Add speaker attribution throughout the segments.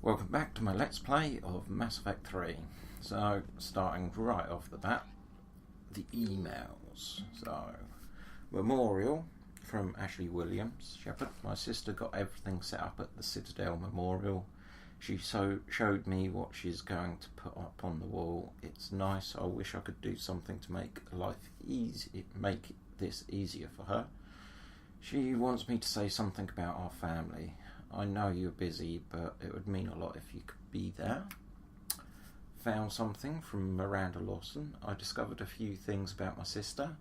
Speaker 1: Welcome back to my Let's Play of Mass Effect 3. So, starting right off the bat, the emails. So, memorial from Ashley Williams, Shepard. My sister got everything set up at the Citadel memorial. She showed me what she's going to put up on the wall. It's nice. I wish I could do something to make life easy, make this easier for her. She wants me to say something about our family. I know you're busy, but it would mean a lot if you could be there. Found something from Miranda Lawson. I discovered a few things about my sister.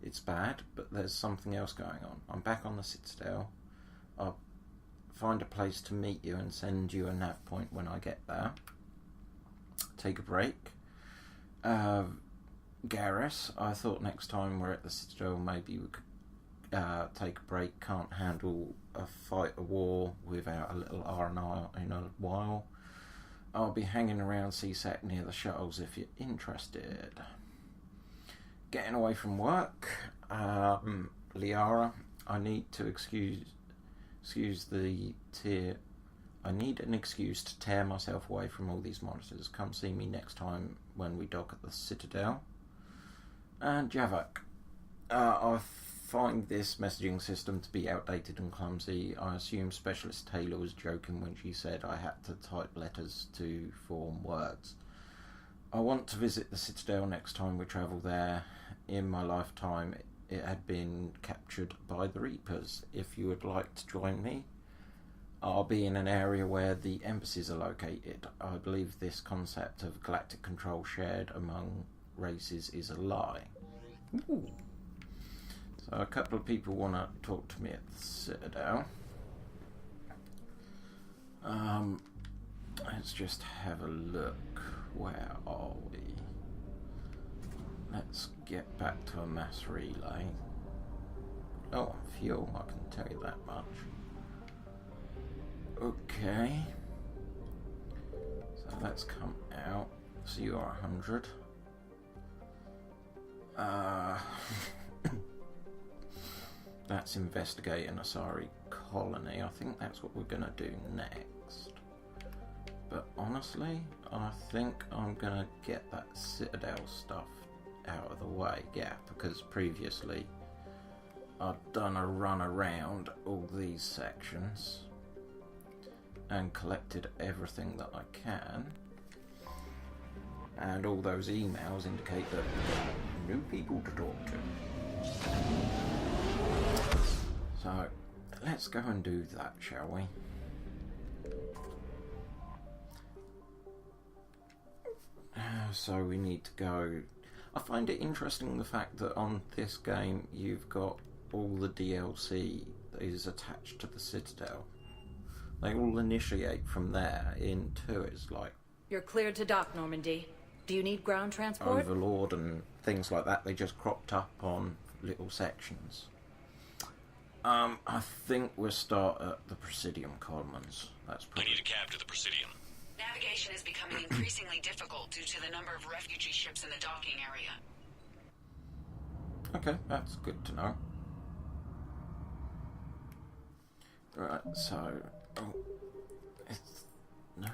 Speaker 1: It's bad, but there's something else going on. I'm back on the Citadel. I'll find a place to meet you and send you a nav point when I get there. Take a break. Garrus, I thought next time we're at the Citadel maybe we could take a break. Can't handle a war without a little R&R in a while. I'll be hanging around CSAC near the shuttles if you're interested. Getting away from work. Liara, I need to excuse the tear. I need an excuse to tear myself away from all these monitors. Come see me next time when we dock at the Citadel. And Javak, I find this messaging system to be outdated and clumsy. I assume Specialist Taylor was joking when she said I had to type letters to form words. I want to visit the Citadel next time we travel there. In my lifetime, it had been captured by the Reapers. If you would like to join me, I'll be in an area where the embassies are located. I believe this concept of galactic control shared among races is a lie. Ooh. So a couple of people want to talk to me at the Citadel. Let's just have a look. Where are we? Let's get back to a mass relay. Oh, on fuel, I can tell you that much. Okay. So let's come out. CR 100. That's investigate an Asari colony. I think that's what we're going to do next. But honestly, I think I'm going to get that Citadel stuff out of the way. Yeah, because previously I'd done a run around all these sections and collected everything that I can. And all those emails indicate that there are new people to talk to. So, let's go and do that, shall we? So we need to go... I find it interesting the fact that on this game you've got all the DLC that is attached to the Citadel. They all initiate from there into it's like...
Speaker 2: You're cleared to dock, Normandy. Do you need ground transport?
Speaker 1: Overlord and things like that, they just cropped up on little sections. I think we'll start at the Presidium Commons. That's pretty...
Speaker 3: I need a cab to the Presidium.
Speaker 4: Navigation is becoming increasingly difficult due to the number of refugee ships in the docking area.
Speaker 1: Okay, that's good to know. Right, so... Oh, it's... No,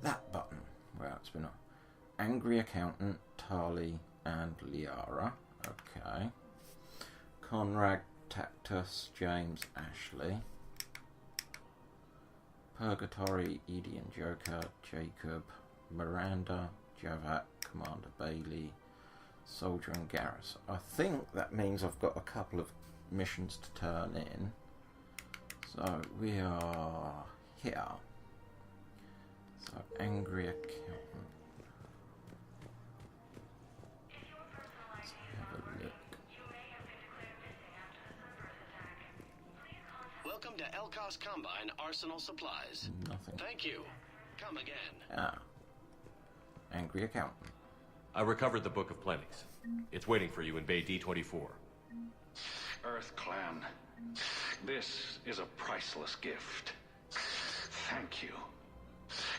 Speaker 1: that button. Well, it's been... Angry Accountant, Tali, and Liara. Okay. Conrad, Tactus, James, Ashley. Purgatory, Edie and Joker, Jacob, Miranda, Javak, Commander Bailey, Soldier and Garrus. I think that means I've got a couple of missions to turn in. So we are here. So Angry Accountant. Let's have a look.
Speaker 3: Welcome to Elkos Combine Arsenal Supplies.
Speaker 1: Nothing.
Speaker 3: Thank you. Come again.
Speaker 1: Ah. Angry Accountant.
Speaker 5: I recovered the Book of Plenties. It's waiting for you in Bay D24.
Speaker 6: Earth Clan, this is a priceless gift. Thank you.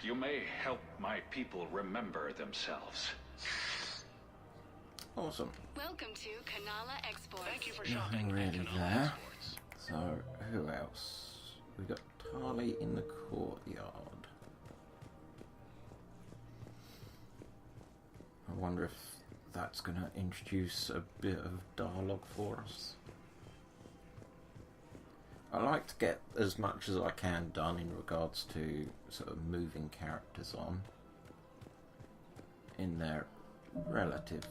Speaker 6: You may help my people remember themselves.
Speaker 1: Awesome.
Speaker 7: Welcome to Kanala Exports.
Speaker 3: Thank you for
Speaker 1: Nothing
Speaker 3: shopping at
Speaker 1: really
Speaker 3: Canal
Speaker 1: there.
Speaker 3: Exports.
Speaker 1: So, who else? We got Tali in the courtyard. wonder if that's going to introduce a bit of dialogue for us. I like to get as much as I can done in regards to sort of moving characters on in their relative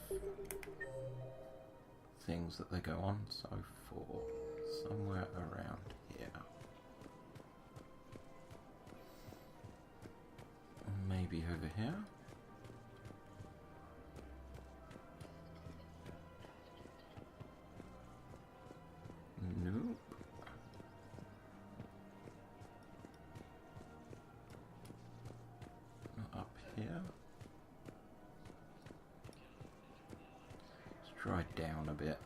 Speaker 1: things that they go on. So for somewhere around here, maybe over here. Nope. Not up here. Let's try down a bit.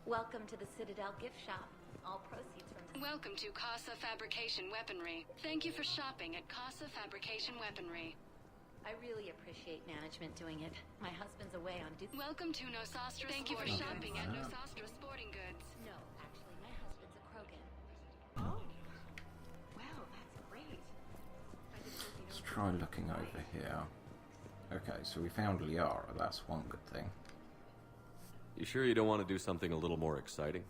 Speaker 2: Welcome to the Citadel gift shop. All proceeds from...
Speaker 7: Welcome to Casa Fabrication Weaponry. Thank you for shopping at Casa Fabrication Weaponry.
Speaker 2: I really appreciate management doing it. My husband's away on duty.
Speaker 7: Welcome to Nosastra. Thank you for shopping at Nosastra Sporting Goods.
Speaker 2: No, actually, my husband's a Krogan. Oh. Wow, that's great.
Speaker 1: Let's try looking over here. Okay, so we found Liara. That's one good thing.
Speaker 5: You sure you don't want to do something a little more exciting?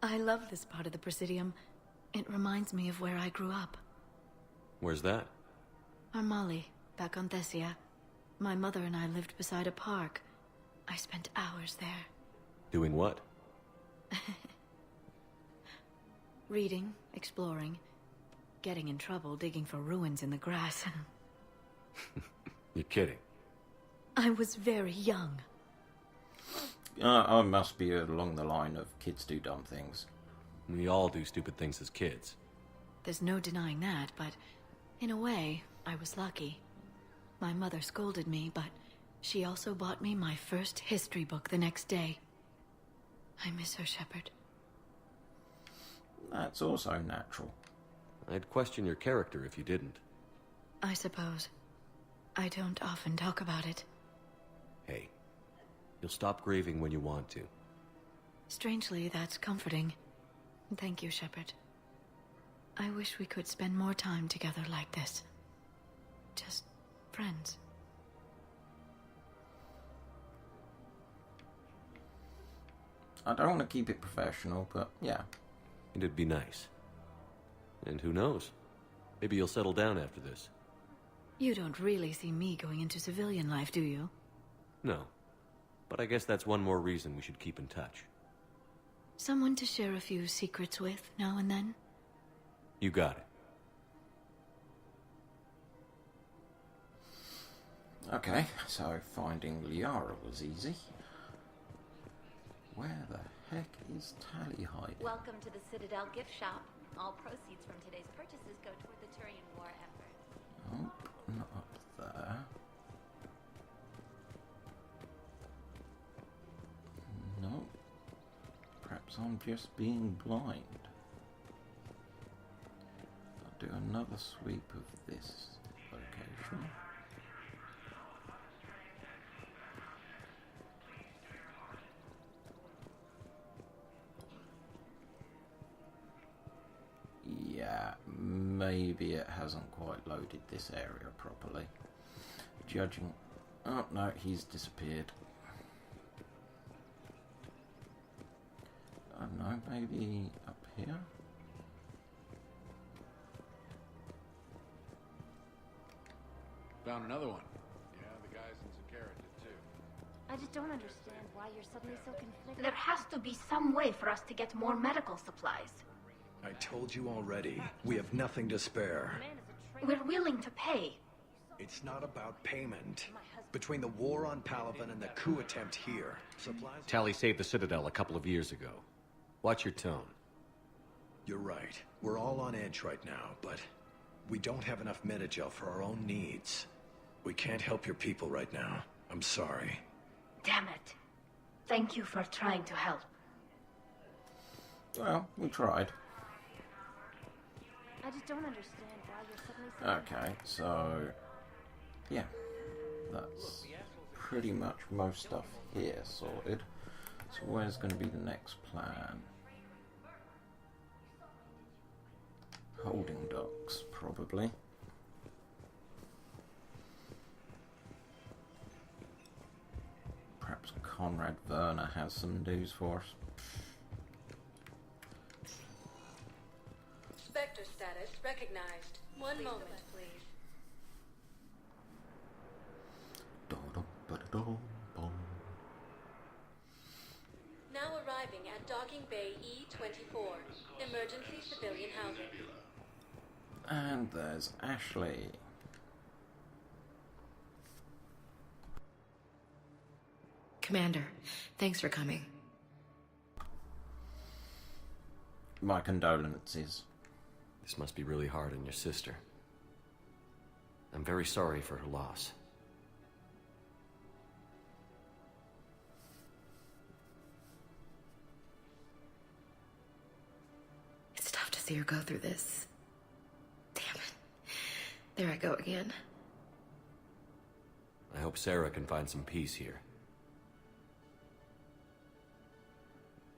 Speaker 8: I love this part of the Presidium. It reminds me of where I grew up.
Speaker 5: Where's that?
Speaker 8: Armali, back on Thessia. My mother and I lived beside a park. I spent hours there.
Speaker 5: Doing what?
Speaker 8: Reading, exploring, getting in trouble digging for ruins in the grass.
Speaker 5: You're kidding.
Speaker 8: I was very young.
Speaker 1: I must be along the line of kids do dumb things.
Speaker 5: We all do stupid things as kids.
Speaker 8: There's no denying that, but in a way, I was lucky. My mother scolded me, but she also bought me my first history book the next day. I miss her, Shepard.
Speaker 1: That's also natural.
Speaker 5: I'd question your character if you didn't.
Speaker 8: I suppose. I don't often talk about it.
Speaker 5: Hey, you'll stop grieving when you want to.
Speaker 8: Strangely, that's comforting. Thank you, Shepard. I wish we could spend more time together like this. Just friends.
Speaker 1: I don't want to keep it professional, but yeah.
Speaker 5: It'd be nice. And who knows? Maybe you'll settle down after this.
Speaker 8: You don't really see me going into civilian life, do you?
Speaker 5: No. But I guess that's one more reason we should keep in touch.
Speaker 8: Someone to share a few secrets with now and then?
Speaker 5: You got it.
Speaker 1: Okay, so finding Liara was easy. Where the heck is Tally hiding?
Speaker 2: Welcome to the Citadel gift shop. All proceeds from today's purchases go toward the Turian War effort.
Speaker 1: Oh, not up there. No. Perhaps I'm just being blind. I'll do another sweep of this location. Yeah, maybe it hasn't quite loaded this area properly. Judging... Oh, no, he's disappeared. I don't know, maybe up here?
Speaker 9: Found another one. Yeah, the guys in Zakara did too.
Speaker 2: I just don't understand why you're suddenly so conflicted.
Speaker 10: There has to be some way for us to get more medical supplies.
Speaker 11: I told you already, we have nothing to spare.
Speaker 10: We're willing to pay.
Speaker 11: It's not about payment. Between the war on Palaven and the coup attempt here, supplies...
Speaker 5: Tally saved the Citadel a couple of years ago. Watch your tone.
Speaker 11: You're right. We're all on edge right now, but we don't have enough Metagel for our own needs. We can't help your people right now. I'm sorry.
Speaker 10: Damn it. Thank you for trying to help.
Speaker 1: Well, we tried.
Speaker 2: I just don't understand why you're suddenly so...
Speaker 1: Okay, so... yeah. That's pretty much most stuff here sorted. So where's going to be the next plan? Holding docks, probably. Perhaps Conrad Werner has some news for us.
Speaker 7: Spectre status recognized. One moment, please. Now arriving at Docking Bay E-24. Emergency civilian housing.
Speaker 1: And there's Ashley.
Speaker 8: Commander, thanks for coming.
Speaker 1: My condolences.
Speaker 5: This must be really hard on your sister. I'm very sorry for her loss.
Speaker 8: It's tough to see her go through this. Damn it. There I go again.
Speaker 5: I hope Sarah can find some peace here.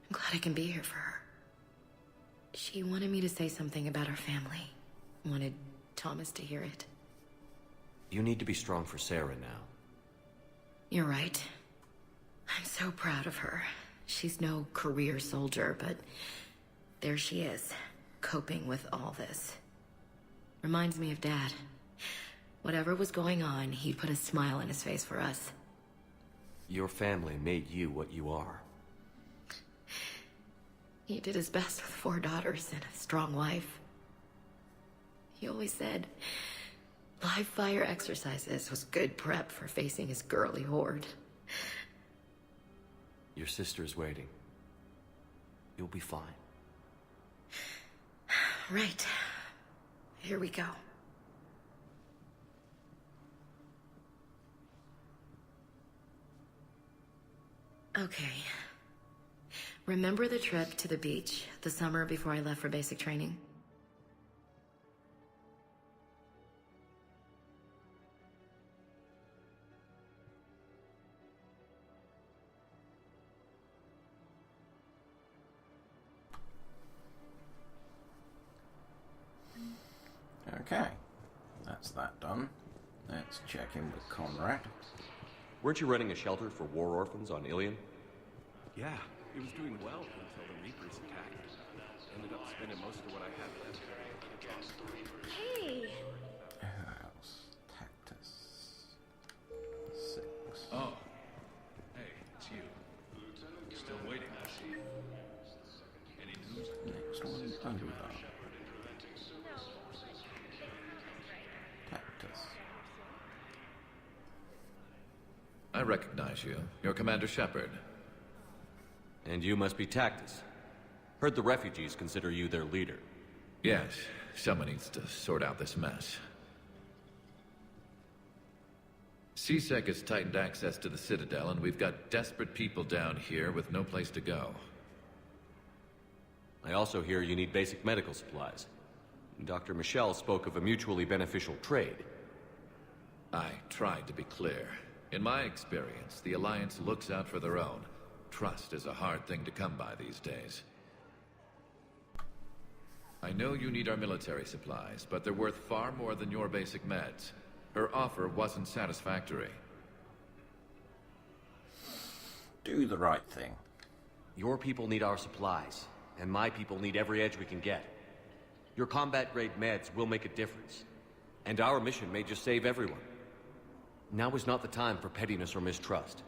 Speaker 8: I'm glad I can be here for her. She wanted me to say something about her family. Wanted Thomas to hear it.
Speaker 5: You need to be strong for Sarah now.
Speaker 8: You're right. I'm so proud of her. She's no career soldier, but there she is, coping with all this. Reminds me of Dad. Whatever was going on, he put a smile on his face for us.
Speaker 5: Your family made you what you are.
Speaker 8: He did his best with 4 daughters and a strong wife. He always said live fire exercises was good prep for facing his girly horde.
Speaker 5: Your sister's waiting. You'll be fine.
Speaker 8: Right. Here we go. Okay. Remember the trip to the beach the summer before I left for basic training?
Speaker 1: Okay, that's that done. Let's check in with Conrad.
Speaker 5: Weren't you running a shelter for war orphans on Ilion?
Speaker 12: Yeah, it was doing well until the Reapers attacked. Ended up spending most of what I had left.
Speaker 2: Hey!
Speaker 1: Who else? Tactus. 6.
Speaker 6: Oh. Hey, it's you. Still waiting, I see. Any news?
Speaker 1: Next one, over. Tactus.
Speaker 13: I recognize you. You're Commander Shepard.
Speaker 5: And you must be Tactus. Heard the refugees consider you their leader.
Speaker 13: Yes, someone needs to sort out this mess. CSEC has tightened access to the Citadel, and we've got desperate people down here with no place to go.
Speaker 5: I also hear you need basic medical supplies. Dr. Michelle spoke of a mutually beneficial trade.
Speaker 13: I tried to be clear. In my experience, the Alliance looks out for their own. Trust is a hard thing to come by these days. I know you need our military supplies, but they're worth far more than your basic meds. Her offer wasn't satisfactory.
Speaker 1: Do the right thing.
Speaker 5: Your people need our supplies, and my people need every edge we can get. Your combat-grade meds will make a difference, and our mission may just save everyone. Now is not the time for pettiness or mistrust.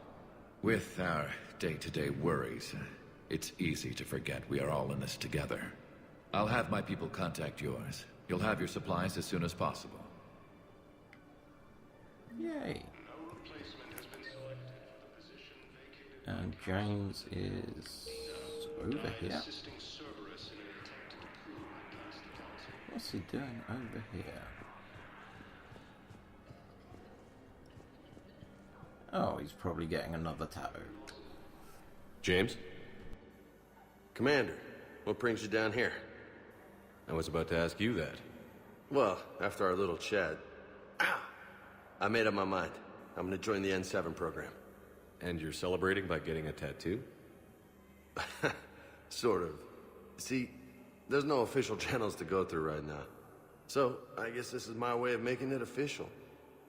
Speaker 13: With our day-to-day worries, it's easy to forget we are all in this together. I'll have my people contact yours. You'll have your supplies as soon as possible.
Speaker 1: Yay. And James is over here. What's he doing over here? Oh, he's probably getting another tattoo.
Speaker 5: James?
Speaker 14: Commander, what brings you down here?
Speaker 5: I was about to ask you that.
Speaker 14: Well, after our little chat, I made up my mind. I'm gonna join the N7 program.
Speaker 5: And you're celebrating by getting a tattoo?
Speaker 14: Sort of. See, There's no official channels to go through right now. So, I guess this is my way of making it official.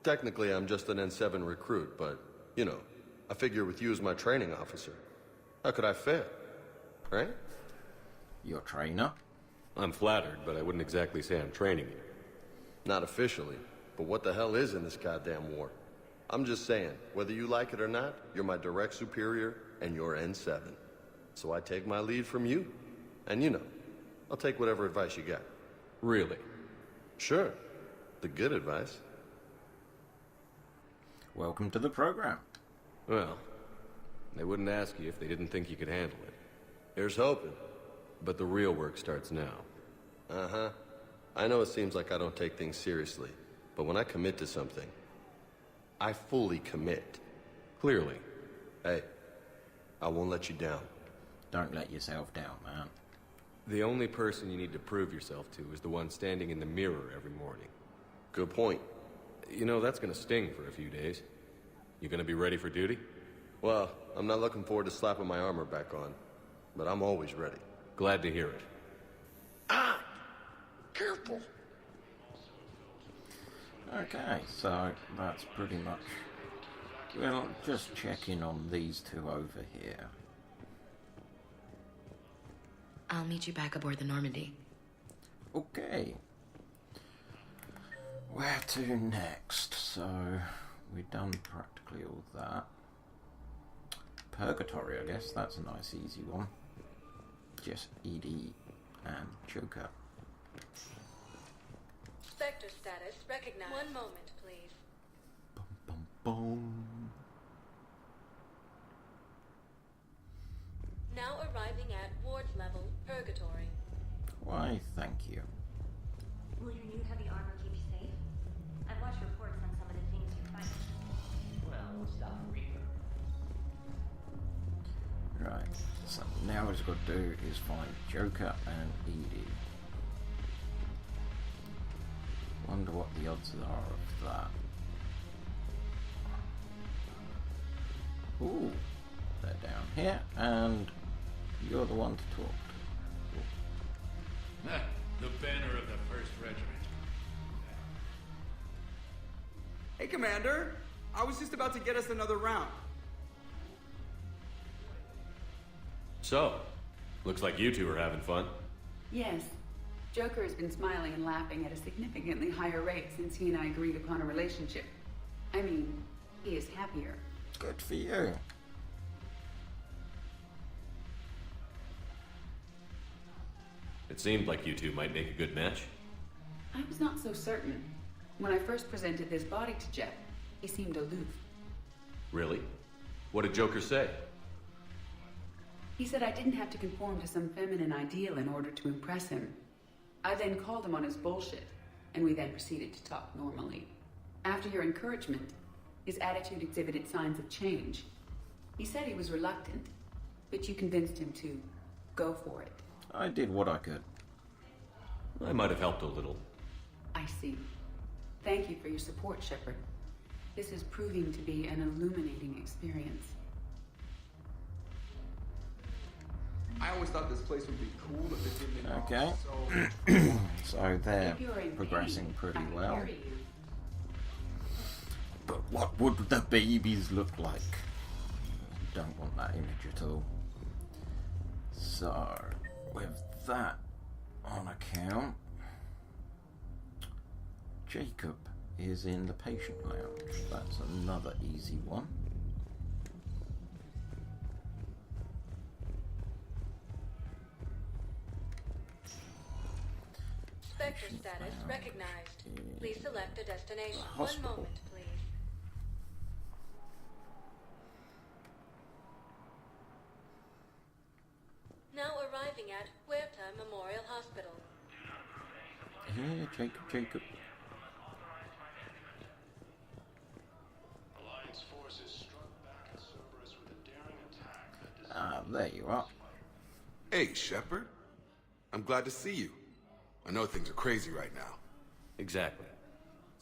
Speaker 14: Technically, I'm just an N7 recruit, but, you know, I figure with you as my training officer, how could I fail? Right?
Speaker 1: Your trainer?
Speaker 5: I'm flattered, but I wouldn't exactly say I'm training you.
Speaker 14: Not officially, but what the hell is in this goddamn war? I'm just saying, whether you like it or not, you're my direct superior, and you're N7. So I take my lead from you. And you know, I'll take whatever advice you got.
Speaker 5: Really?
Speaker 14: Sure. The good advice.
Speaker 1: Welcome to the program.
Speaker 5: Well, they wouldn't ask you if they didn't think you could handle it.
Speaker 14: Here's hoping.
Speaker 5: But the real work starts now.
Speaker 14: Uh-huh. I know it seems like I don't take things seriously, but when I commit to something, I fully commit.
Speaker 5: Clearly.
Speaker 14: Hey, I won't let you down.
Speaker 1: Don't let yourself down, man.
Speaker 5: The only person you need to prove yourself to is the one standing in the mirror every morning.
Speaker 14: Good point.
Speaker 5: You know, that's gonna sting for a few days. You gonna be ready for duty?
Speaker 14: Well, I'm not looking forward to slapping my armor back on, but I'm always ready.
Speaker 5: Glad to hear it.
Speaker 14: Ah! Careful!
Speaker 1: Okay, so that's pretty much... Well, just checking on these two over here.
Speaker 8: I'll meet you back aboard the Normandy.
Speaker 1: Okay. Where to next? So, we've done practically all that. Purgatory, I guess. That's a nice, easy one. Just ED and Joker.
Speaker 7: Spectre status recognized. One moment, please.
Speaker 1: Bum, bum, bum.
Speaker 7: Now arriving at ward level, Purgatory.
Speaker 1: Why, thank you.
Speaker 2: Will your new heavy armor keep you safe? I've watched reports on some of the things you fight.
Speaker 15: Well, stop Reaper.
Speaker 1: Right, so now what we've got to do is find Joker and Edie. Wonder what the odds are of that. Ooh, they're down here, and you're the one to talk to.
Speaker 6: The banner of the 1st Regiment.
Speaker 16: Hey, Commander. I was just about to get us another round.
Speaker 5: So, looks like you two are having fun.
Speaker 17: Yes. Joker has been smiling and laughing at a significantly higher rate since he and I agreed upon a relationship. I mean, he is happier.
Speaker 1: Good for you.
Speaker 5: It seemed like you two might make a good match.
Speaker 17: I was not so certain. When I first presented this body to Jeff, he seemed aloof.
Speaker 5: Really? What did Joker say?
Speaker 17: He said I didn't have to conform to some feminine ideal in order to impress him. I then called him on his bullshit, and we then proceeded to talk normally. After your encouragement, his attitude exhibited signs of change. He said he was reluctant, but you convinced him to go for it.
Speaker 1: I did what I could.
Speaker 5: I might have helped a little.
Speaker 17: I see. Thank you for your support, Shepard. This is proving to be an illuminating experience.
Speaker 16: I always thought this place would be cool if it didn't involve
Speaker 1: Okay. So they're progressing pretty well. But what would the babies look like? Don't want that image at all. So, with that on account, Jacob is in the patient lounge. That's another easy one.
Speaker 7: Spectre status recognized. Please select a destination. One
Speaker 1: Hospital.
Speaker 7: moment, please. Now arriving at Huerta Memorial Hospital.
Speaker 1: Yeah, Jacob.
Speaker 6: Alliance forces struck back at Cerberus with a daring attack that
Speaker 1: Ah, there you are.
Speaker 18: Hey, Shepard. I'm glad to see you. I know things are crazy right now.
Speaker 5: Exactly.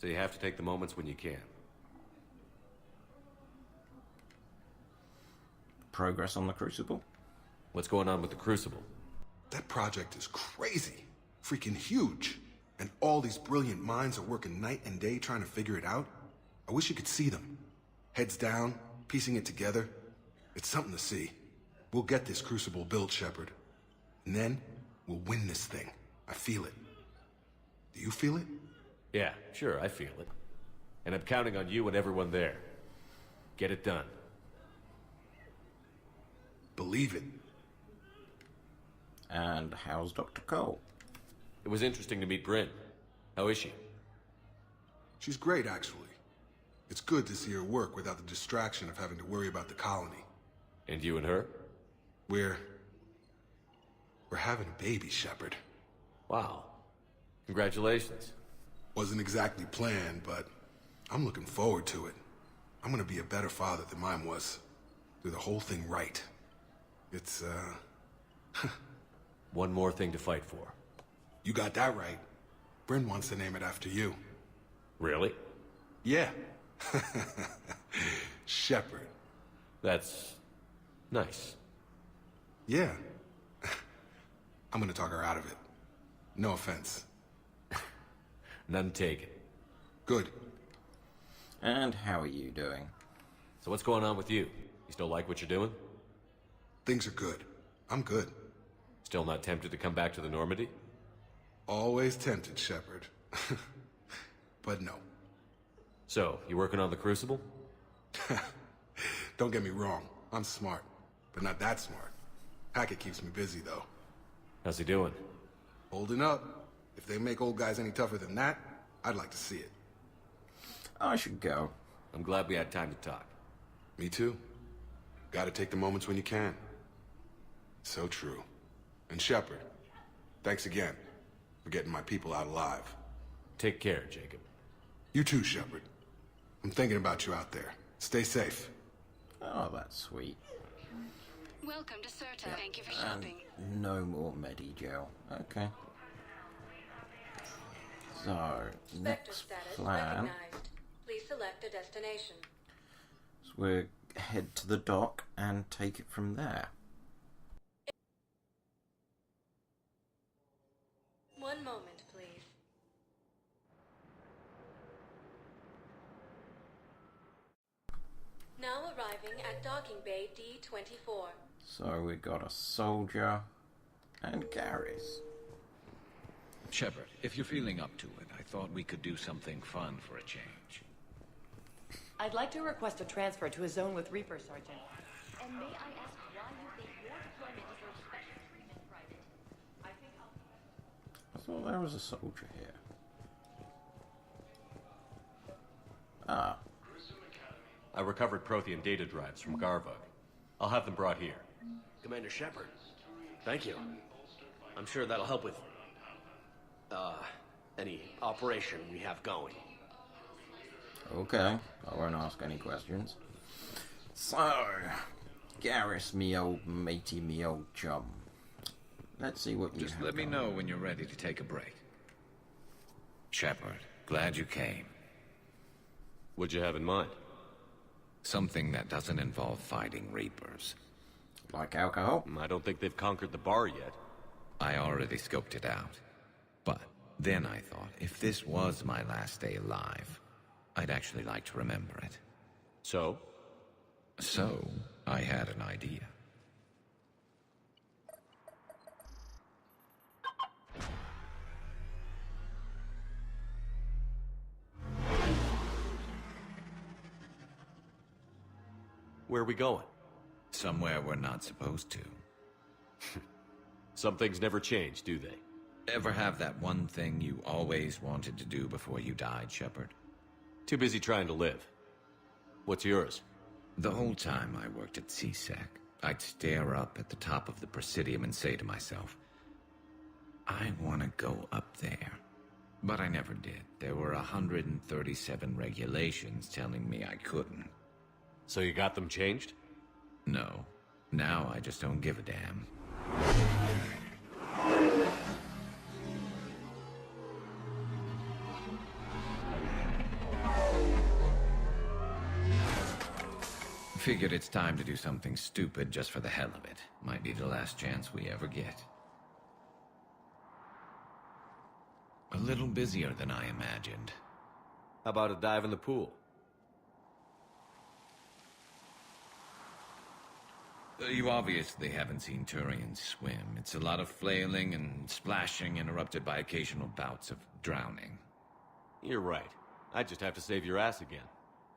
Speaker 5: So you have to take the moments when you can.
Speaker 1: Progress on the Crucible.
Speaker 5: What's going on with the Crucible?
Speaker 18: That project is crazy. Freaking huge. And all these brilliant minds are working night and day trying to figure it out. I wish you could see them. Heads down, piecing it together. It's something to see. We'll get this Crucible built, Shepard. And then, we'll win this thing. I feel it. Do you feel it?
Speaker 5: Yeah, sure, I feel it. And I'm counting on you and everyone there. Get it done.
Speaker 18: Believe it.
Speaker 1: And how's Dr. Cole?
Speaker 5: It was interesting to meet Bryn. How is she?
Speaker 18: She's great, actually. It's good to see her work without the distraction of having to worry about the colony.
Speaker 5: And you and her?
Speaker 18: We're having a baby, Shepard.
Speaker 5: Wow. Congratulations.
Speaker 18: Wasn't exactly planned, but I'm looking forward to it. I'm gonna be a better father than mine was. Do the whole thing right. It's,
Speaker 5: One more thing to fight for.
Speaker 18: You got that right. Bryn wants to name it after you.
Speaker 5: Really?
Speaker 18: Yeah. Shepard.
Speaker 5: That's nice.
Speaker 18: Yeah. I'm gonna talk her out of it. No offense.
Speaker 5: None taken.
Speaker 18: Good.
Speaker 1: And how are you doing?
Speaker 5: So what's going on with you? You still like what you're doing?
Speaker 18: Things are good. I'm good.
Speaker 5: Still not tempted to come back to the Normandy?
Speaker 18: Always tempted, Shepard. But no.
Speaker 5: So, you working on the Crucible?
Speaker 18: Don't get me wrong. I'm smart. But not that smart. Hackett keeps me busy, though.
Speaker 5: How's he doing?
Speaker 18: Holding up. If they make old guys any tougher than that, I'd like to see it.
Speaker 1: I should go.
Speaker 5: I'm glad we had time to talk.
Speaker 18: Me too. Gotta take the moments when you can. So true. And Shepard, thanks again for getting my people out alive.
Speaker 5: Take care, Jacob.
Speaker 18: You too, Shepard. I'm thinking about you out there. Stay safe.
Speaker 1: Oh, that's sweet.
Speaker 7: Welcome to Certa. Thank you for shopping.
Speaker 1: And no more Medi-gel. Okay. So, next plan.
Speaker 8: Please select a destination.
Speaker 1: So we'll head to the dock and take it from there.
Speaker 8: One moment, please. Now arriving at docking bay D-24.
Speaker 1: So we got a soldier and Garrus.
Speaker 13: Shepard, if you're feeling up to it, I thought we could do something fun for a change.
Speaker 15: I'd like to request a transfer to a zone with Reaper, Sergeant. And may I ask why you think your deployment deserves special treatment, Private? I think
Speaker 1: I thought there was a soldier here. Ah.
Speaker 5: I recovered Prothean data drives from Garvug. I'll have them brought here.
Speaker 19: Commander Shepard, thank you. I'm sure that'll help with, any operation we have going.
Speaker 1: Okay, I won't ask any questions. So, Garrus, me old matey, me old chum. Let's see what you
Speaker 13: Just
Speaker 1: have
Speaker 13: let me
Speaker 1: going.
Speaker 13: know when you're ready to take a break. Shepard, glad you came.
Speaker 5: What'd you have in mind?
Speaker 13: Something that doesn't involve fighting Reapers.
Speaker 1: Like alcohol?
Speaker 5: I don't think they've conquered the bar yet.
Speaker 13: I already scoped it out. But then I thought, if this was my last day alive, I'd actually like to remember it.
Speaker 5: So?
Speaker 13: So, I had an idea.
Speaker 5: Where are we going?
Speaker 13: Somewhere we're not supposed to.
Speaker 5: Some things never change, do they?
Speaker 13: Ever have that one thing you always wanted to do before you died, Shepard?
Speaker 5: Too busy trying to live. What's yours?
Speaker 13: The whole time I worked at CSEC, I'd stare up at the top of the Presidium and say to myself, I want to go up there. But I never did. There were 137 regulations telling me I couldn't.
Speaker 5: So you got them changed?
Speaker 13: No. Now I just don't give a damn. Figured it's time to do something stupid just for the hell of it. Might be the last chance we ever get. A little busier than I imagined.
Speaker 5: How about a dive in the pool?
Speaker 13: You obviously haven't seen Turians swim. It's a lot of flailing and splashing, interrupted by occasional bouts of drowning.
Speaker 5: You're right. I just have to save your ass again.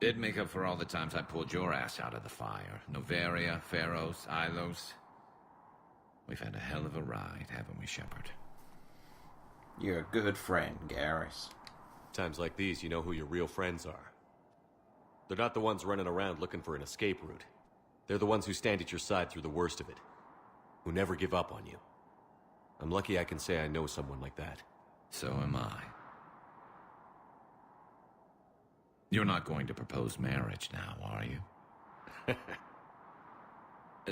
Speaker 13: It'd make up for all the times I pulled your ass out of the fire. Noveria, Pharos, Ilos. We've had a hell of a ride, haven't we, Shepard?
Speaker 1: You're a good friend, Garrus.
Speaker 5: Times like these, you know who your real friends are. They're not the ones running around looking for an escape route. They're the ones who stand at your side through the worst of it. Who never give up on you. I'm lucky I can say I know someone like that.
Speaker 13: So am I. You're not going to propose marriage now, are you?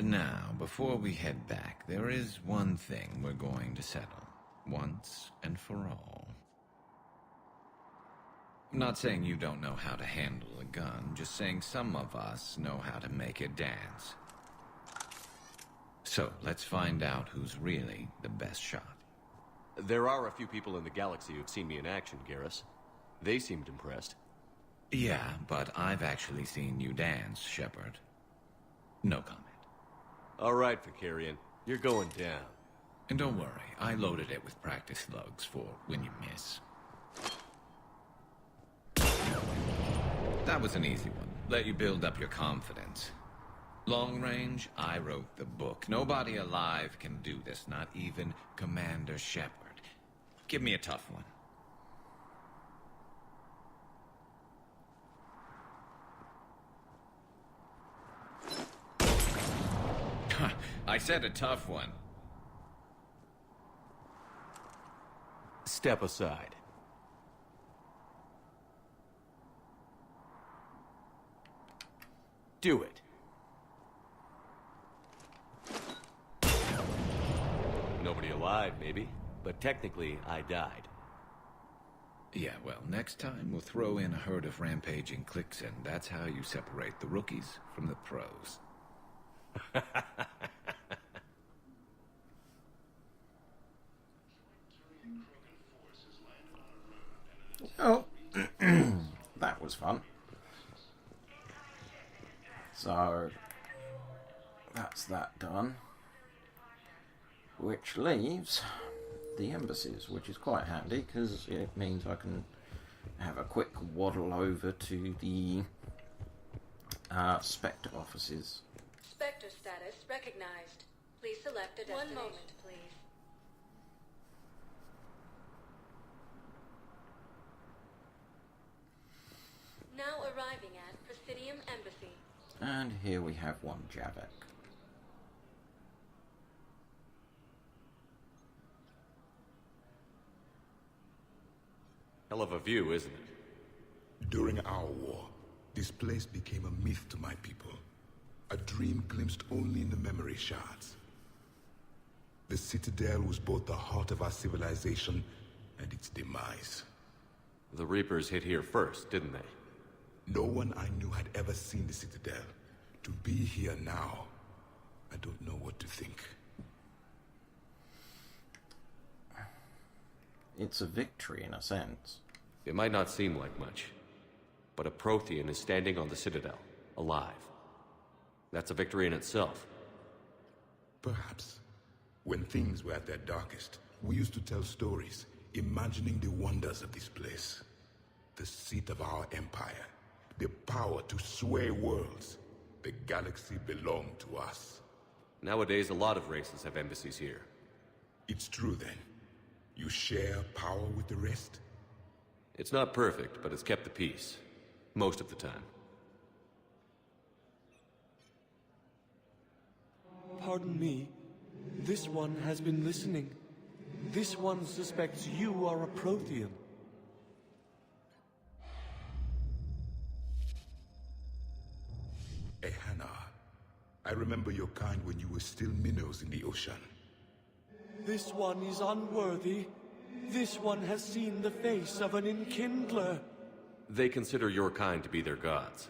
Speaker 13: Now, before we head back, there is one thing we're going to settle. Once and for all. I'm not saying you don't know how to handle a gun, just saying some of us know how to make it dance. So, let's find out who's really the best shot.
Speaker 5: There are a few people in the galaxy who've seen me in action, Garrus. They seemed impressed.
Speaker 13: Yeah, but I've actually seen you dance, Shepard. No comment.
Speaker 5: All right, Vicarian. You're going down.
Speaker 13: And don't worry, I loaded it with practice slugs for when you miss. That was an easy one. Let you build up your confidence. Long range, I wrote the book. Nobody alive can do this, not even Commander Shepard. Give me a tough one. I said a tough one.
Speaker 5: Step aside. Do it. Nobody alive, maybe. But technically, I died.
Speaker 13: Yeah, well, next time we'll throw in a herd of rampaging cliques, and that's how you separate the rookies from the pros.
Speaker 1: Oh, that was fun. So, that's that done. Which leaves the embassies, which is quite handy, because it means I can have a quick waddle over to the Spectre offices.
Speaker 7: Spectre status recognized. Please select a destination. 1 moment, please. Now arriving at Presidium Embassy.
Speaker 1: And here we have one Javik.
Speaker 5: Hell of a view, isn't it?
Speaker 18: During our war, this place became a myth to my people. A dream glimpsed only in the memory shards. The Citadel was both the heart of our civilization and its demise.
Speaker 5: The Reapers hit here first, didn't they?
Speaker 18: No one I knew had ever seen the Citadel. To be here now, I don't know what to think.
Speaker 1: It's a victory in a sense.
Speaker 5: It might not seem like much, but a Prothean is standing on the Citadel, alive. That's a victory in itself.
Speaker 18: Perhaps. When things were at their darkest, we used to tell stories, imagining the wonders of this place. The seat of our empire. The power to sway worlds. The galaxy belonged to us.
Speaker 5: Nowadays, a lot of races have embassies here.
Speaker 18: It's true, then. You share power with the rest?
Speaker 5: It's not perfect, but it's kept the peace. Most of the time.
Speaker 20: Pardon me. This one has been listening. This one suspects you are a Prothean.
Speaker 18: Ehana, I remember your kind when you were still minnows in the ocean.
Speaker 20: This one is unworthy. This one has seen the face of an enkindler.
Speaker 5: They consider your kind to be their gods.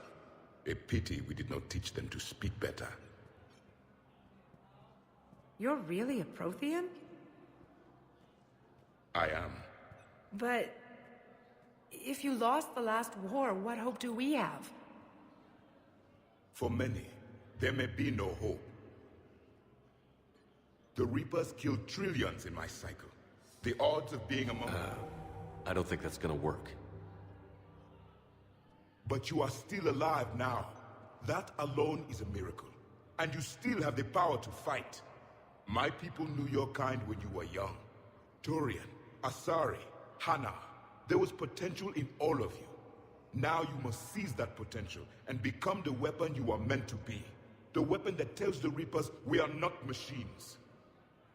Speaker 18: A pity we did not teach them to speak better.
Speaker 21: You're really a Prothean?
Speaker 18: I am.
Speaker 21: But if you lost the last war, what hope do we have?
Speaker 22: For many, there may be no hope. The Reapers killed trillions in my cycle. The odds of being among them.
Speaker 5: I don't think that's gonna work.
Speaker 22: But you are still alive now. That alone is a miracle. And you still have the power to fight. My people knew your kind when you were young. Turian, Asari, Hana. There was potential in all of you. Now you must seize that potential and become the weapon you are meant to be. The weapon that tells the Reapers we are not machines.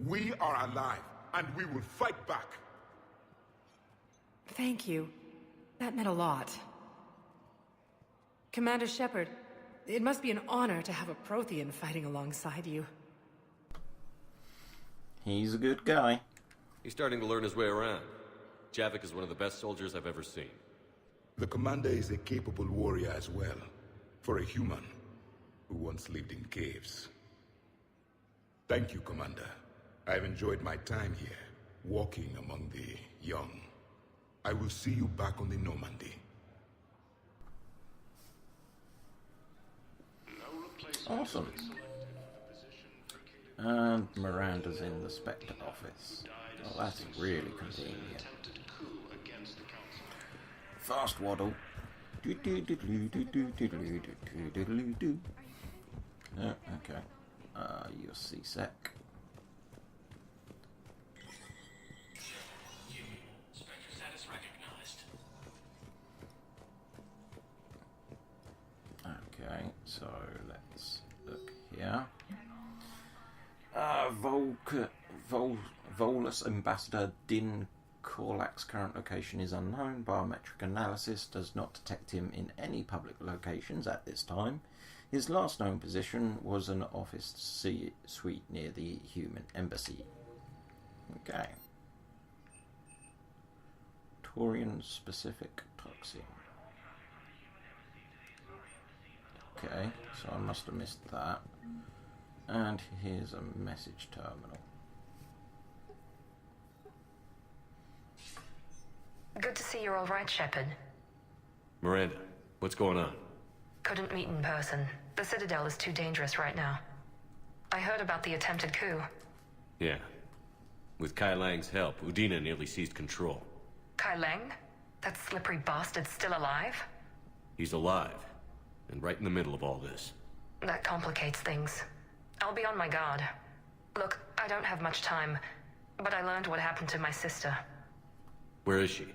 Speaker 22: We are alive, and we will fight back.
Speaker 21: Thank you. That meant a lot. Commander Shepard, it must be an honor to have a Prothean fighting alongside you.
Speaker 1: He's a good guy.
Speaker 5: He's starting to learn his way around. Javik is one of the best soldiers I've ever seen.
Speaker 22: The Commander is a capable warrior as well, for a human who once lived in caves. Thank you, Commander. I've enjoyed my time here, walking among the young. I will see you back on the Normandy.
Speaker 1: Awesome. And Miranda's in the Spectre office. Oh, that's really convenient. Fast waddle. Oh, okay. You're C-Sec.
Speaker 20: Spectre status recognized.
Speaker 1: Okay, so let's look here. Volus Ambassador Din Korlak's current location is unknown. Biometric analysis does not detect him in any public locations at this time. His last known position was an office suite near the human embassy. Okay. Taurian specific toxin. Okay, so I must have missed that. And here's a message terminal.
Speaker 23: Good to see you're all right, Shepard.
Speaker 5: Miranda, what's going on?
Speaker 23: Couldn't meet in person. The Citadel is too dangerous right now. I heard about the attempted coup.
Speaker 5: Yeah. With Kai Lang's help, Udina nearly seized control.
Speaker 23: Kai Lang? That slippery bastard's still alive?
Speaker 5: He's alive, and right in the middle of all this.
Speaker 23: That complicates things. I'll be on my guard. Look, I don't have much time, but I learned what happened to my sister.
Speaker 5: Where is she?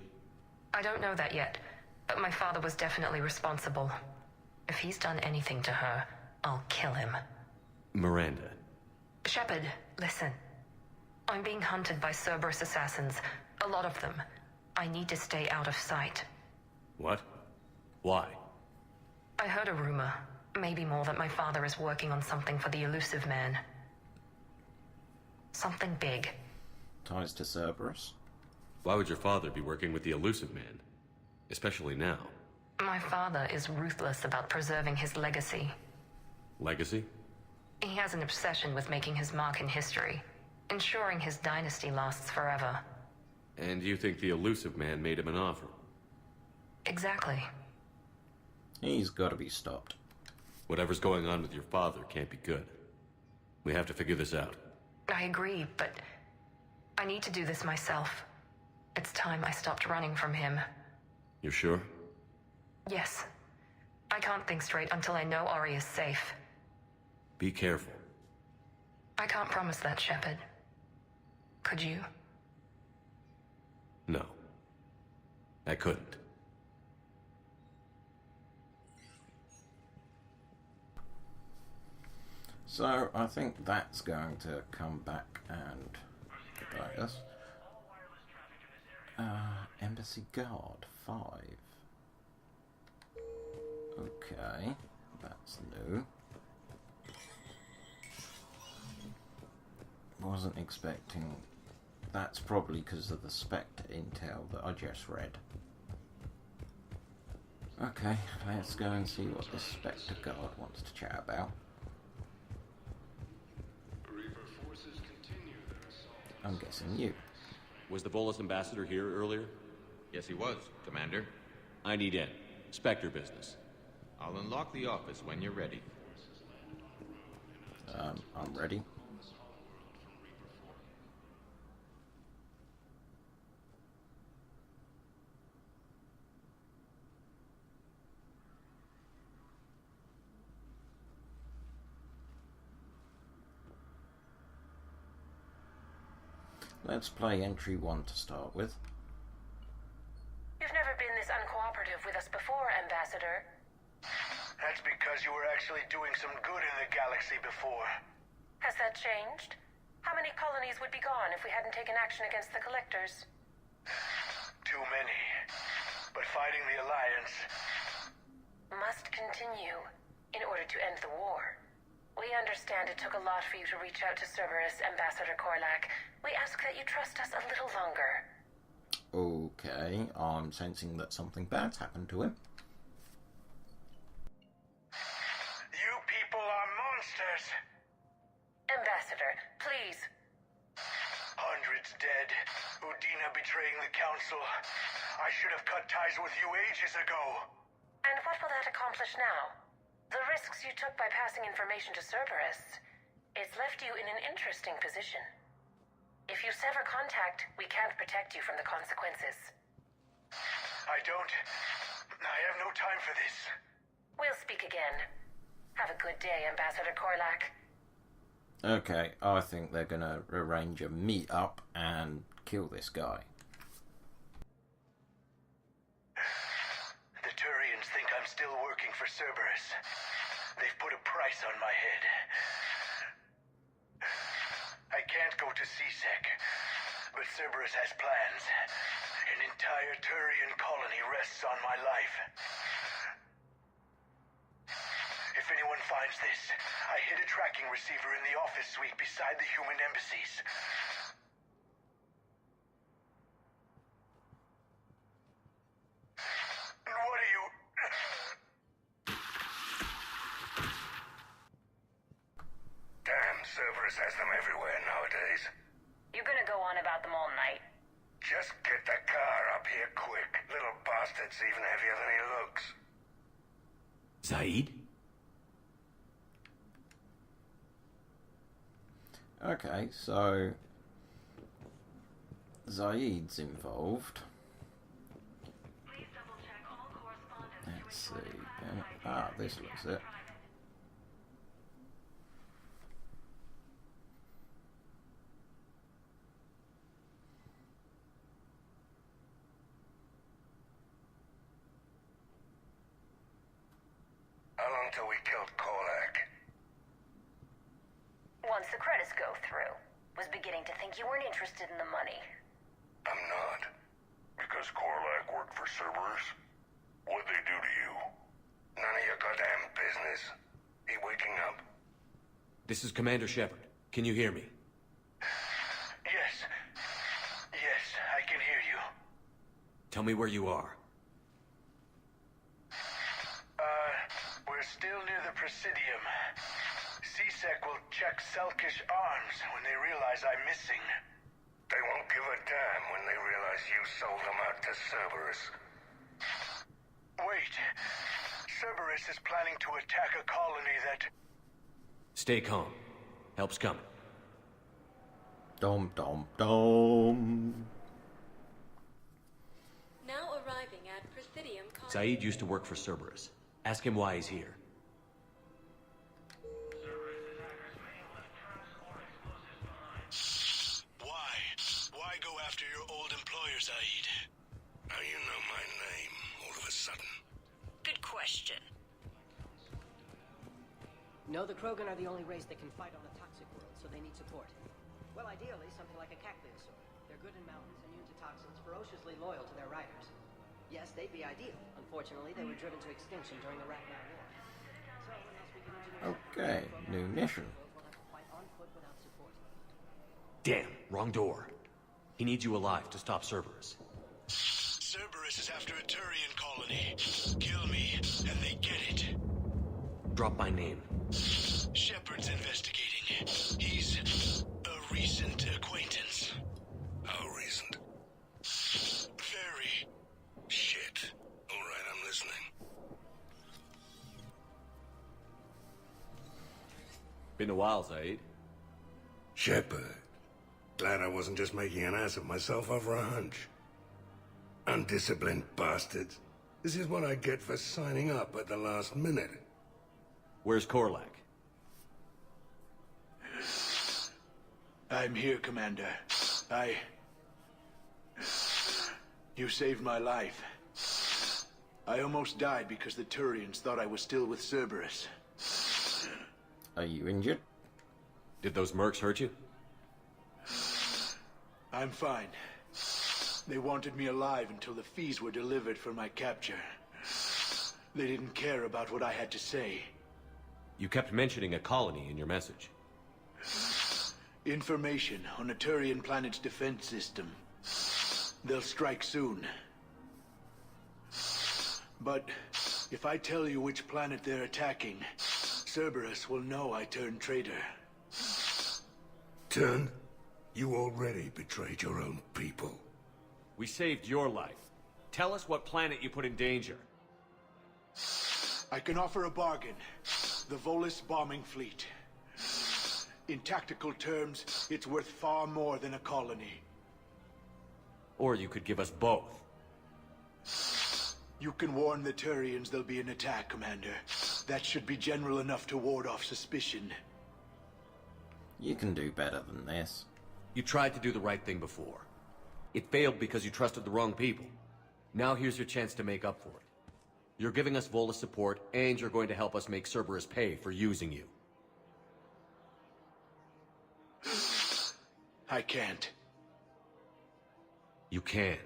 Speaker 23: I don't know that yet, but my father was definitely responsible. If he's done anything to her, I'll kill him.
Speaker 5: Miranda.
Speaker 23: Shepard, listen. I'm being hunted by Cerberus assassins. A lot of them. I need to stay out of sight.
Speaker 5: What? Why?
Speaker 23: I heard a rumor, maybe more, that my father is working on something for the Elusive Man. Something big.
Speaker 1: Ties to Cerberus?
Speaker 5: Why would your father be working with the Elusive Man? Especially now.
Speaker 23: My father is ruthless about preserving his legacy.
Speaker 5: Legacy?
Speaker 23: He has an obsession with making his mark in history, ensuring his dynasty lasts forever.
Speaker 5: And you think the Elusive Man made him an offer?
Speaker 23: Exactly.
Speaker 1: He's got to be stopped.
Speaker 5: Whatever's going on with your father can't be good. We have to figure this out.
Speaker 23: I agree, but I need to do this myself. It's time I stopped running from him.
Speaker 5: You're sure?
Speaker 23: Yes. I can't think straight until I know Ari is safe.
Speaker 5: Be careful.
Speaker 23: I can't promise that, Shepard. Could you?
Speaker 5: No. I couldn't.
Speaker 1: So, I think that's going to come back and guide us. Embassy Guard 5. Okay, that's new. Wasn't expecting... That's probably because of the Spectre intel that I just read. Okay, let's go and see what this Spectre Guard wants to chat about. I'm guessing you.
Speaker 5: Was the Volus ambassador here earlier?
Speaker 3: Yes, he was, Commander.
Speaker 5: I need in. Spectre business.
Speaker 3: I'll unlock the office when you're ready.
Speaker 1: I'm ready. Let's play entry 1 to start with.
Speaker 23: You've never been this uncooperative with us before, Ambassador.
Speaker 4: That's because you were actually doing some good in the galaxy before.
Speaker 23: Has that changed? How many colonies would be gone if we hadn't taken action against the Collectors?
Speaker 4: Too many. But fighting the Alliance
Speaker 23: must continue in order to end the war. We understand it took a lot for you to reach out to Cerberus, Ambassador Korlak. We ask that you trust us a little longer.
Speaker 1: Okay, I'm sensing that something bad's happened to him.
Speaker 4: You people are monsters!
Speaker 23: Ambassador, please.
Speaker 4: Hundreds dead. Udina betraying the Council. I should have cut ties with you ages ago.
Speaker 23: And what will that accomplish now? The risks you took by passing information to Cerberus, it's left you in an interesting position. If you sever contact, we can't protect you from the consequences.
Speaker 4: I have no time for this.
Speaker 23: We'll speak again. Have a good day, Ambassador Korlak.
Speaker 1: Okay, I think they're gonna arrange a meet-up and kill this guy.
Speaker 4: The Turians think I'm still working for Cerberus. They've put a price on my head. I can't go to CSEC, but Cerberus has plans. An entire Turian colony rests on my life. If anyone finds this, I hid a tracking receiver in the office suite beside the human embassies. What are you...
Speaker 9: Damn, Cerberus has them everywhere nowadays.
Speaker 23: You're gonna go on about them all night?
Speaker 9: Just get the car up here quick. Little bastard's even heavier than he looks.
Speaker 5: Zaid?
Speaker 1: Okay, so Zaid's involved. Let's see. This looks it.
Speaker 9: How long till we killed Korlak?
Speaker 23: Once the credits go through. Was beginning to think you weren't interested in the money.
Speaker 9: I'm not. Because Korlak worked for Cerberus? What'd they do to you? None of your goddamn business. He waking up?
Speaker 5: This is Commander Shepard. Can you hear me?
Speaker 4: Yes. Yes, I can hear you.
Speaker 5: Tell me where you are.
Speaker 4: We're still near the Presidium. CSEC will check Selkish arms when they realize I'm missing.
Speaker 9: They won't give a damn when they realize you sold them out to Cerberus.
Speaker 4: Wait. Cerberus is planning to attack a colony that...
Speaker 5: Stay calm. Help's coming.
Speaker 1: Dom dom dom.
Speaker 24: Now arriving at Presidium.
Speaker 5: Zaid used to work for Cerberus. Ask him why he's here.
Speaker 4: Why go after your old employer, Zaid?
Speaker 9: How you know my name all of a sudden?
Speaker 24: Good question.
Speaker 25: No, the Krogan are the only race that can fight on the toxic world, so they need support. Well, ideally, something like a cactusaur. They're good in mountains, immune to toxins, ferociously loyal to their riders. Yes, they'd be ideal. Unfortunately, they were driven to extinction during the Rachni War. So, unless we can engineer...
Speaker 1: Okay, new mission.
Speaker 5: Damn, wrong door. He needs you alive to stop Cerberus.
Speaker 4: Cerberus is after a Turian colony. Kill me, and they get it.
Speaker 5: Drop my name.
Speaker 4: Shepard's investigating. He's a recent acquaintance.
Speaker 9: How recent?
Speaker 4: Very
Speaker 5: Been a while, Zaid.
Speaker 9: Shepard. Glad I wasn't just making an ass of myself over a hunch. Undisciplined bastards. This is what I get for signing up at the last minute.
Speaker 5: Where's Korlak?
Speaker 4: I'm here, Commander. You saved my life. I almost died because the Turians thought I was still with Cerberus.
Speaker 1: Are you injured?
Speaker 5: Did those mercs hurt you?
Speaker 4: I'm fine. They wanted me alive until the fees were delivered for my capture. They didn't care about what I had to say.
Speaker 5: You kept mentioning a colony in your message.
Speaker 4: Information on a Turian planet's defense system. They'll strike soon. But if I tell you which planet they're attacking, Cerberus will know I turned traitor.
Speaker 9: Turned? You already betrayed your own people.
Speaker 5: We saved your life. Tell us what planet you put in danger.
Speaker 4: I can offer a bargain. The Volus bombing fleet. In tactical terms, it's worth far more than a colony.
Speaker 5: Or you could give us both.
Speaker 4: You can warn the Turians there'll be an attack, Commander. That should be general enough to ward off suspicion.
Speaker 1: You can do better than this.
Speaker 5: You tried to do the right thing before. It failed because you trusted the wrong people. Now here's your chance to make up for it. You're giving us Volus support, and you're going to help us make Cerberus pay for using you.
Speaker 4: I can't.
Speaker 5: You can.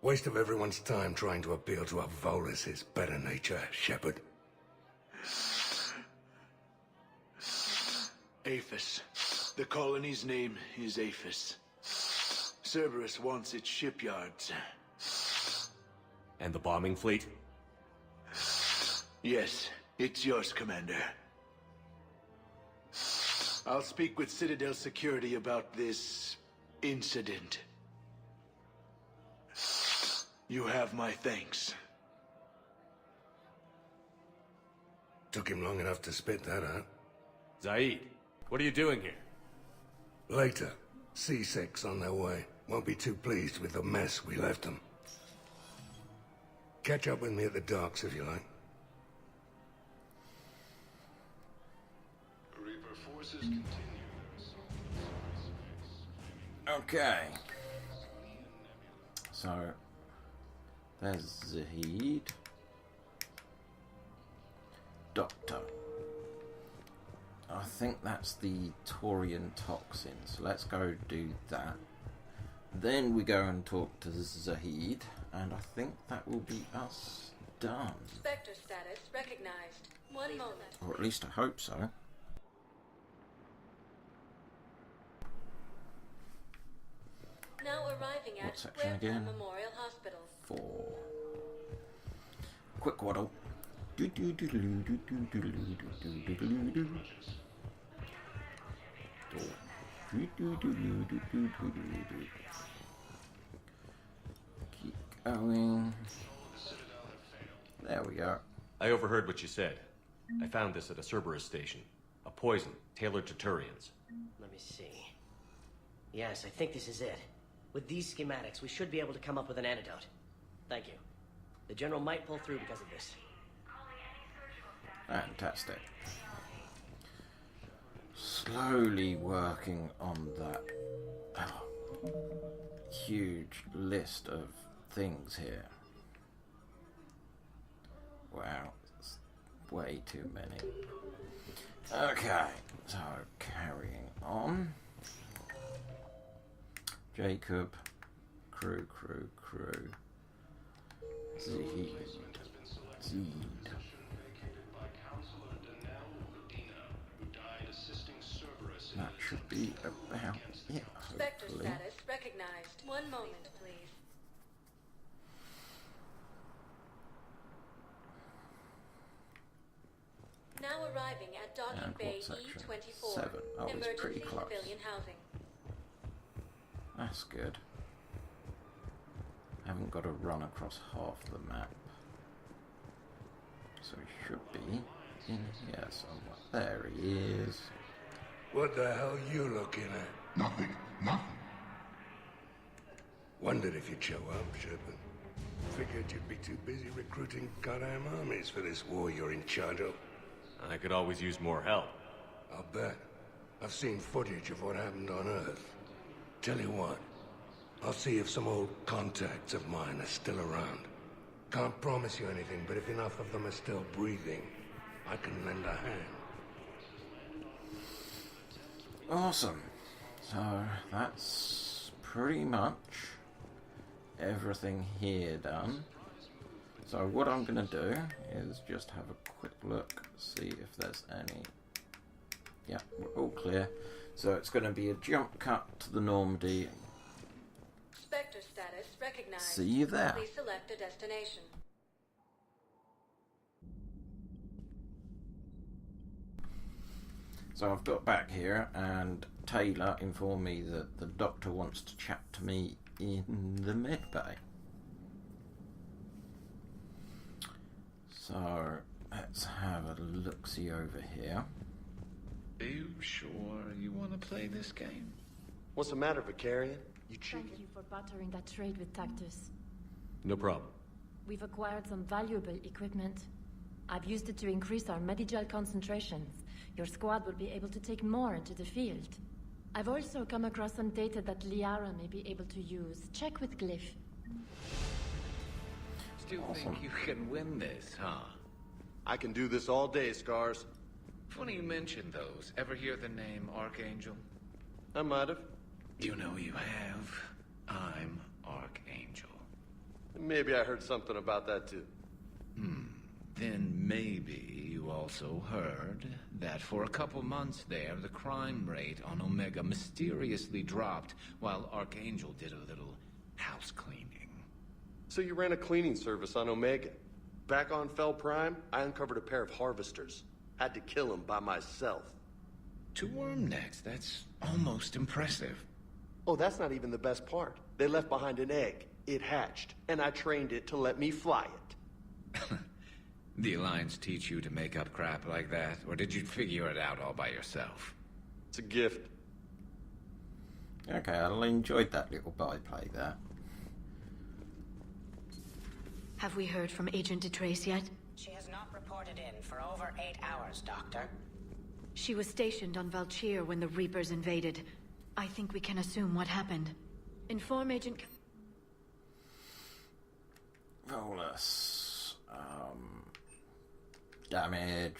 Speaker 9: Waste of everyone's time trying to appeal to a Volus' better nature, Shepard.
Speaker 4: Aphis. The colony's name is Aphis. Cerberus wants its shipyards.
Speaker 5: And the bombing fleet?
Speaker 4: Yes, it's yours, Commander. I'll speak with Citadel security about this incident. You have my thanks.
Speaker 9: Took him long enough to spit that out.
Speaker 5: Zaid, what are you doing here?
Speaker 9: Later. C6 on their way. Won't be too pleased with the mess we left them. Catch up with me at the docks if you like.
Speaker 6: Reaper forces continue their assault.
Speaker 1: Okay. So, there's Zahid. Doctor. I think that's the Taurian toxin, so let's go do that. Then we go and talk to Zahid, and I think that will be us done.
Speaker 7: Spectre status recognized. One moment.
Speaker 1: Or at least I hope so.
Speaker 7: Now arriving at
Speaker 1: What section again?
Speaker 7: Memorial Hospital.
Speaker 1: 4. Quick waddle. Keep going. There we go.
Speaker 5: I overheard what you said. I found this at a Cerberus station. A poison tailored to Turians.
Speaker 25: Let me see. Yes, I think this is it. With these schematics, we should be able to come up with an antidote. Thank you. The General might pull through because of this.
Speaker 1: Fantastic. Slowly working on that huge list of things here. Wow, it's way too many. Okay, so carrying on. Jacob, crew. Zahid. That should be about it,
Speaker 7: Spectre
Speaker 1: hopefully.
Speaker 7: status recognized. One moment, please. Now arriving at Docking
Speaker 1: And
Speaker 7: Bay
Speaker 1: what section?
Speaker 7: E24.
Speaker 1: 7. Oh, it's pretty
Speaker 7: Emergency
Speaker 1: close.
Speaker 7: civilian housing.
Speaker 1: That's good. Haven't got to run across half the map. So it should be in here somewhere. There he is.
Speaker 9: What the hell you looking at?
Speaker 22: Nothing. Nothing.
Speaker 9: Wondered if you'd show up, Shepard. Figured you'd be too busy recruiting goddamn armies for this war you're in charge of.
Speaker 5: I could always use more help.
Speaker 9: I'll bet. I've seen footage of what happened on Earth. Tell you what, I'll see if some old contacts of mine are still around. Can't promise you anything, but if enough of them are still breathing, I can lend a hand.
Speaker 1: Awesome. So that's pretty much everything here done. So what I'm going to do is just have a quick look, see if there's any... Yeah, we're all clear. So it's going to be a jump cut to the Normandy.
Speaker 7: Spectre status recognized.
Speaker 1: See you there.
Speaker 7: Please select a destination.
Speaker 1: So I've got back here and Taylor informed me that the doctor wants to chat to me in the med bay. So let's have a look-see over here.
Speaker 13: Are you sure you want to play this game?
Speaker 19: What's the matter, Vicarian? You
Speaker 2: Thank you for bartering that trade with Tactus.
Speaker 5: No problem.
Speaker 2: We've acquired some valuable equipment. I've used it to increase our Medigel concentrations. Your squad will be able to take more into the field. I've also come across some data that Liara may be able to use. Check with Glyph.
Speaker 13: Still think you can win this, huh?
Speaker 19: I can do this all day, Scars.
Speaker 13: Funny you mention those. Ever hear the name Archangel?
Speaker 19: I might have.
Speaker 13: You know you have. I'm Archangel.
Speaker 19: Maybe I heard something about that too.
Speaker 13: Then maybe you also heard that for a couple months there, the crime rate on Omega mysteriously dropped while Archangel did a little house cleaning.
Speaker 19: So you ran a cleaning service on Omega. Back on Fel Prime, I uncovered a pair of harvesters. Had to kill them by myself.
Speaker 13: 2 worm necks, that's almost impressive.
Speaker 19: Oh, that's not even the best part. They left behind an egg. It hatched, and I trained it to let me fly it.
Speaker 13: The Alliance teach you to make up crap like that, or did you figure it out all by yourself?
Speaker 19: It's a gift.
Speaker 1: Okay, I enjoyed that little byplay there.
Speaker 8: Have we heard from Agent DeTrace yet?
Speaker 10: She has not reported in for over 8 hours, Doctor.
Speaker 8: She was stationed on Valchir when the Reapers invaded. I think we can assume what happened. Inform Agent...
Speaker 1: Volus. Damage.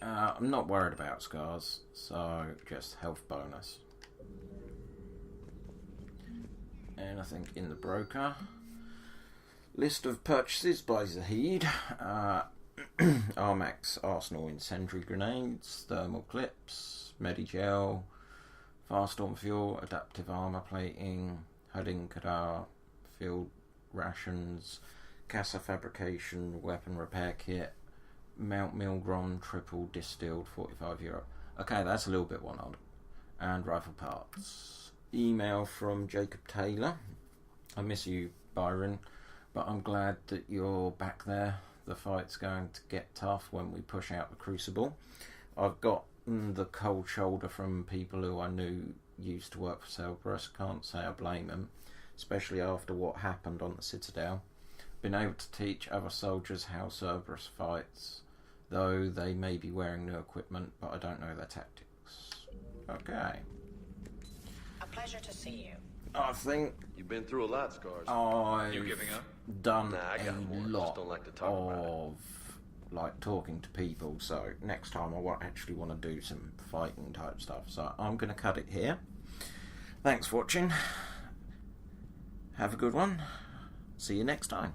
Speaker 1: I'm not worried about scars, so just health bonus. Anything in the broker? List of purchases by Zahid. Armax Arsenal incendiary grenades, thermal clips, Medigel, Farstorm fuel, adaptive armor plating, Hudding Kadar, field rations, Casa fabrication, weapon repair kit, Mount Milgrom triple distilled €45. Okay, that's a little bit one-odd. And rifle parts. Email from Jacob Taylor. I miss you, Byron, but I'm glad that you're back there. The fight's going to get tough when we push out the Crucible. I've got the cold shoulder from people who I knew used to work for Cerberus. Can't say I blame them, especially after what happened on the Citadel. Been able to teach other soldiers how Cerberus fights, though they may be wearing new equipment, but I don't know their tactics. Okay.
Speaker 10: A pleasure to see you.
Speaker 1: I think
Speaker 19: You've been through a lot, Scars.
Speaker 1: I've
Speaker 19: You giving up?
Speaker 1: done
Speaker 19: Nah, I got
Speaker 1: a
Speaker 19: more.
Speaker 1: lot
Speaker 19: Just don't like to talk about
Speaker 1: of like talking to people, so next time I actually want to do some fighting type stuff, so I'm going to cut it here. Thanks for watching. Have a good one. See you next time.